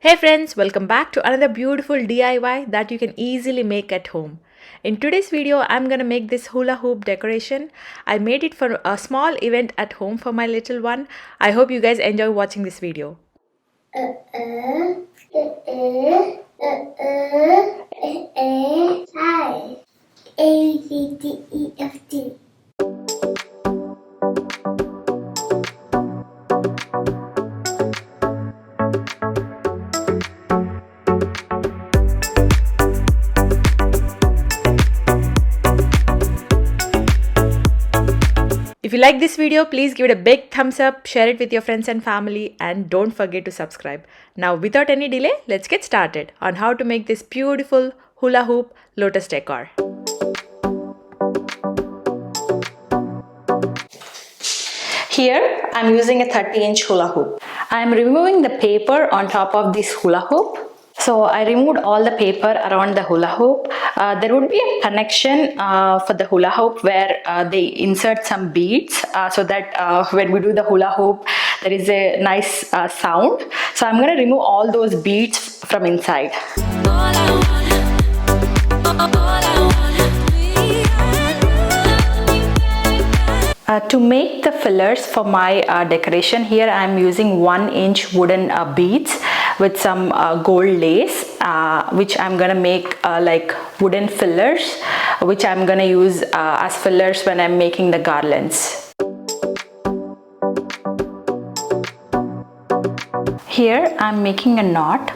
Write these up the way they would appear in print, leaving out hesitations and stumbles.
Hey friends, welcome back to another beautiful DIY that you can easily make at home. In today's video, I'm gonna make this hula hoop decoration. I made it for a small event at home for my little one. I hope you guys enjoy watching this video. A-B-C-D-E-F-G. If you like this video, please give it a big thumbs up, share it with your friends and family, and don't forget to subscribe. Now, without any delay, let's get started on how to make this beautiful hula hoop lotus decor. Here, I'm using a 30-inch hula hoop. I'm removing the paper on top of this hula hoop. So I removed all the paper around the hula hoop. There would be a connection for the hula hoop where they insert some beads so that when we do the hula hoop, there is a nice sound. So I'm going to remove all those beads from inside. To make the fillers for my decoration, here I am using 1-inch wooden beads with some gold lace, which I'm gonna make like wooden fillers, which I'm gonna use as fillers when I'm making the garlands. Here I'm making a knot.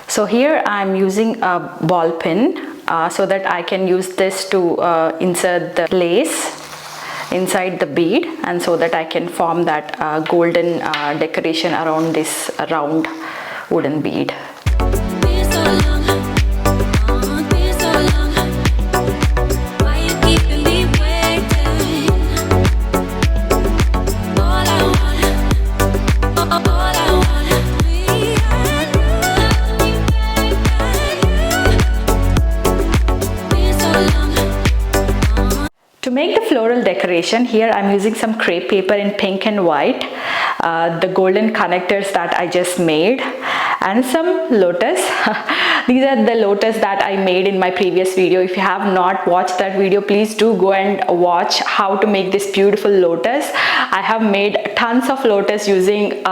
So here I'm using a ball pin so that I can use this to insert the lace inside the bead, and so that I can form that golden decoration around this round wooden bead. To make the floral decoration, here I'm using some crepe paper in pink and white, the golden connectors that I just made, and some lotus. These are the lotus that I made in my previous video. If you have not watched that video, please do go and watch how to make this beautiful lotus. I have made tons of lotus using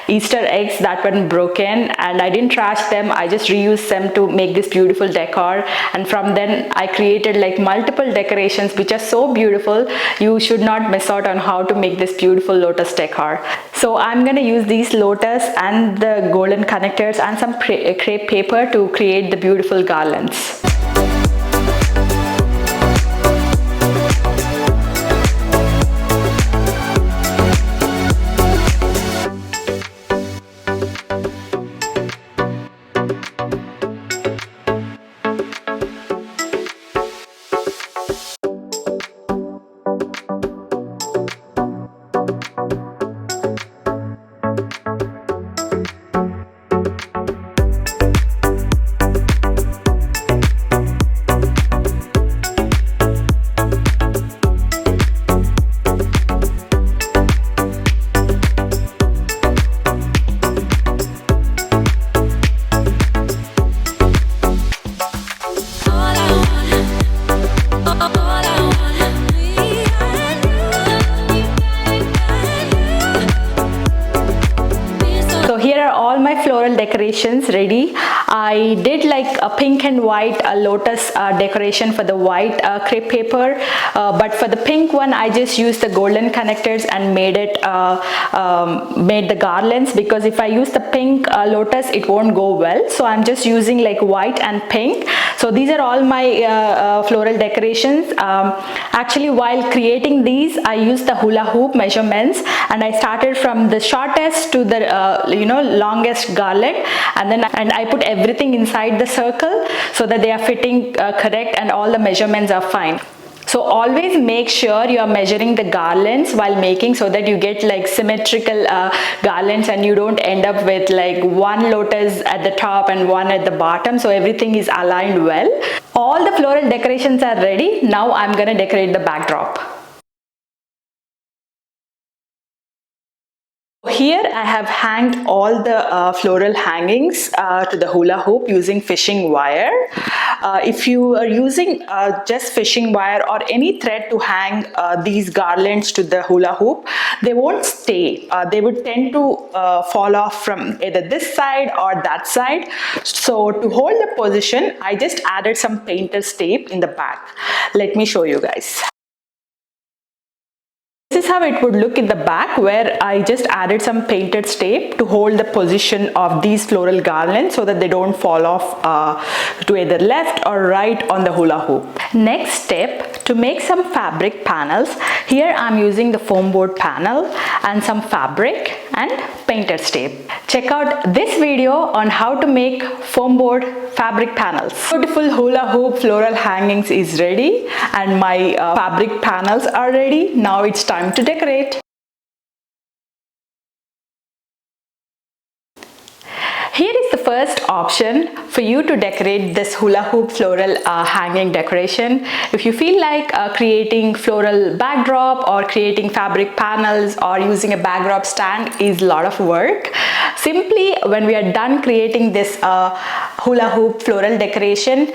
Easter eggs that were broken, and I didn't trash them. I just reused them to make this beautiful decor, and from then I created like multiple decorations which are so beautiful. You should not miss out on how to make this beautiful lotus decor. So I'm going to use these lotus and the golden connectors and some crepe paper to create the beautiful garlands. Floral decorations ready. I did like a pink and white lotus decoration for the white crepe paper, but for the pink one I just used the golden connectors and made it made the garlands, because if I use the pink lotus it won't go well. So I'm just using like white and pink. So these are all my floral decorations. Actually, while creating these, I used the hula hoop measurements, and I started from the shortest to the longest garland, and I put everything inside the circle so that they are fitting correct and all the measurements are fine. So always make sure you are measuring the garlands while making, so that you get like symmetrical garlands and you don't end up with like one lotus at the top and one at the bottom. So everything is aligned well. All the floral decorations are ready. Now I'm gonna decorate the backdrop. Here I have hanged all the floral hangings to the hula hoop using fishing wire. If you are using just fishing wire or any thread to hang these garlands to the hula hoop, they won't stay. They would tend to fall off from either this side or that side. So to hold the position, I just added some painter's tape in the back. Let me show you guys. This is how it would look in the back, where I just added some painted tape to hold the position of these floral garlands so that they don't fall off to either left or right on the hula hoop. Next step, to make some fabric panels. Here I'm using the foam board panel and some fabric and painted tape. Check out this video on how to make foam board fabric panels. Beautiful hula hoop floral hangings is ready, and my fabric panels are ready. Now it's time to decorate. Here is the first option for you to decorate this hula hoop floral hanging decoration. If you feel like creating floral backdrop or creating fabric panels or using a backdrop stand is a lot of work, simply when we are done creating this hula hoop floral decoration,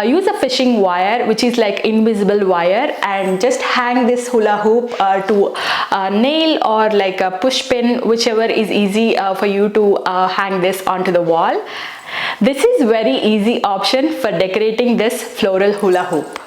use a fishing wire, which is like invisible wire, and just hang this hula hoop to a nail or like a push pin, whichever is easy for you to hang this onto the wall. This is very easy option for decorating this floral hula hoop.